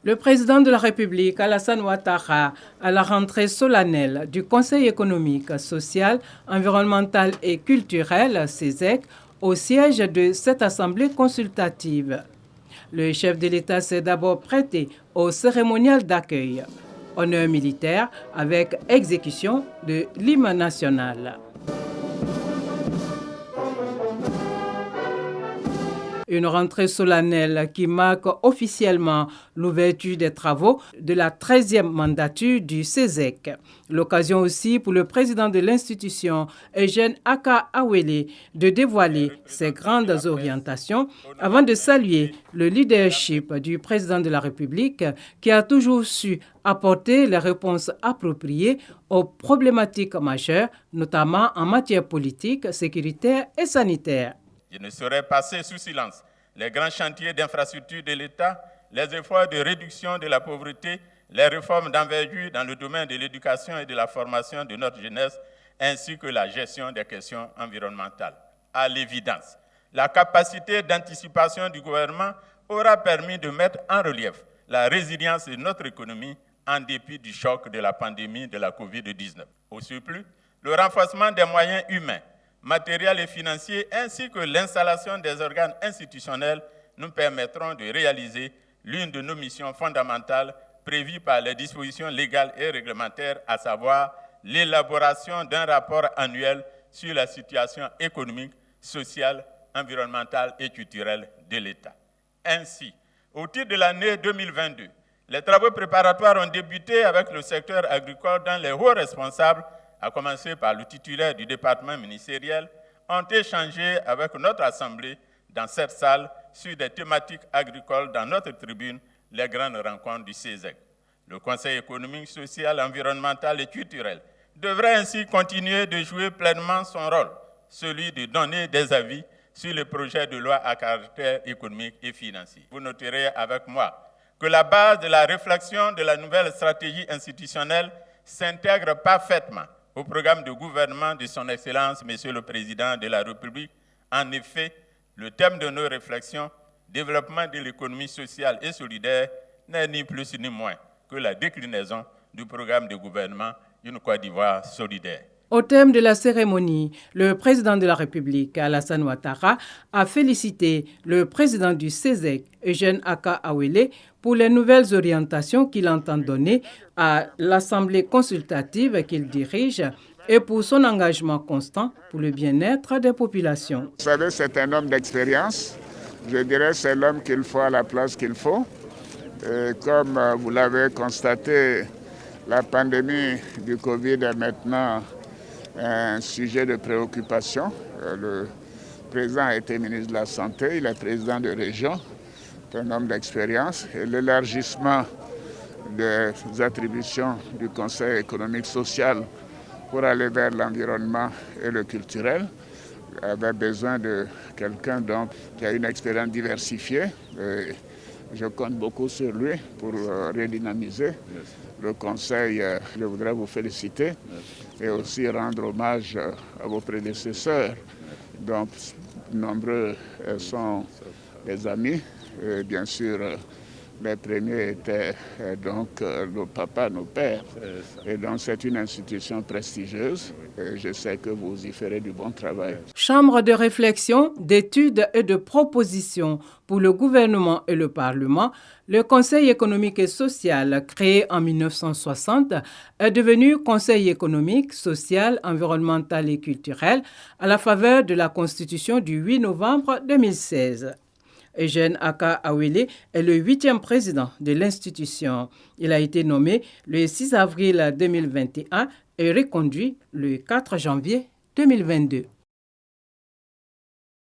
Le président de la République, Alassane Ouattara, à la rentrée solennelle du Conseil économique, social, environnemental et culturel, CESEC, au siège de cette assemblée consultative. Le chef de l'État s'est d'abord prêté au cérémonial d'accueil. Honneur militaire avec exécution de l'hymne national. Une rentrée solennelle qui marque officiellement l'ouverture des travaux de la 13e mandature du CESEC. L'occasion aussi pour le président de l'institution, Eugène Aka Awele, de dévoiler ses grandes orientations avant de saluer le leadership du président de la République qui a toujours su apporter les réponses appropriées aux problématiques majeures, notamment en matière politique, sécuritaire et sanitaire. Je ne saurais passer sous silence les grands chantiers d'infrastructure de l'État, les efforts de réduction de la pauvreté, les réformes d'envergure dans le domaine de l'éducation et de la formation de notre jeunesse, ainsi que la gestion des questions environnementales. À l'évidence, la capacité d'anticipation du gouvernement aura permis de mettre en relief la résilience de notre économie en dépit du choc de la pandémie de la COVID-19. Au surplus, le renforcement des moyens humains, matériels et financiers, ainsi que l'installation des organes institutionnels nous permettront de réaliser l'une de nos missions fondamentales prévues par les dispositions légales et réglementaires, à savoir l'élaboration d'un rapport annuel sur la situation économique, sociale, environnementale et culturelle de l'État. Ainsi, au titre de l'année 2022, les travaux préparatoires ont débuté avec le secteur agricole dont les hauts responsables, à commencer par le titulaire du département ministériel, ont échangé avec notre Assemblée dans cette salle sur des thématiques agricoles dans notre tribune, les grandes rencontres du CESEC. Le Conseil économique, social, environnemental et culturel devrait ainsi continuer de jouer pleinement son rôle, celui de donner des avis sur les projets de loi à caractère économique et financier. Vous noterez avec moi que la base de la réflexion de la nouvelle stratégie institutionnelle s'intègre parfaitement au programme de gouvernement de son Excellence, Monsieur le Président de la République. En effet, le thème de nos réflexions, développement de l'économie sociale et solidaire, n'est ni plus ni moins que la déclinaison du programme de gouvernement d'une Côte d'Ivoire solidaire. Au thème de la cérémonie, le président de la République, Alassane Ouattara, a félicité le président du CESEC, Eugène Aka Awele, pour les nouvelles orientations qu'il entend donner à l'Assemblée consultative qu'il dirige et pour son engagement constant pour le bien-être des populations. Vous savez, c'est un homme d'expérience. Je dirais que c'est l'homme qu'il faut à la place qu'il faut. Et comme vous l'avez constaté, la pandémie du Covid est maintenant un sujet de préoccupation. Le président a été ministre de la Santé, il est président de région, c'est un homme d'expérience. Et l'élargissement des attributions du Conseil économique social pour aller vers l'environnement et le culturel avait besoin de quelqu'un qui a une expérience diversifiée. Et je compte beaucoup sur lui pour redynamiser le Conseil. Je voudrais vous féliciter et aussi rendre hommage à vos prédécesseurs. Donc, nombreux sont les amis. Et bien sûr, les premiers étaient donc nos papas, nos pères. Et donc, c'est une institution prestigieuse. Et je sais que vous y ferez du bon travail. Chambre de réflexion, d'études et de propositions pour le gouvernement et le Parlement, le Conseil économique et social, créé en 1960, est devenu Conseil économique, social, environnemental et culturel à la faveur de la Constitution du 8 novembre 2016. Eugène Aka Awele est le 8e président de l'institution. Il a été nommé le 6 avril 2021 et reconduit le 4 janvier 2022.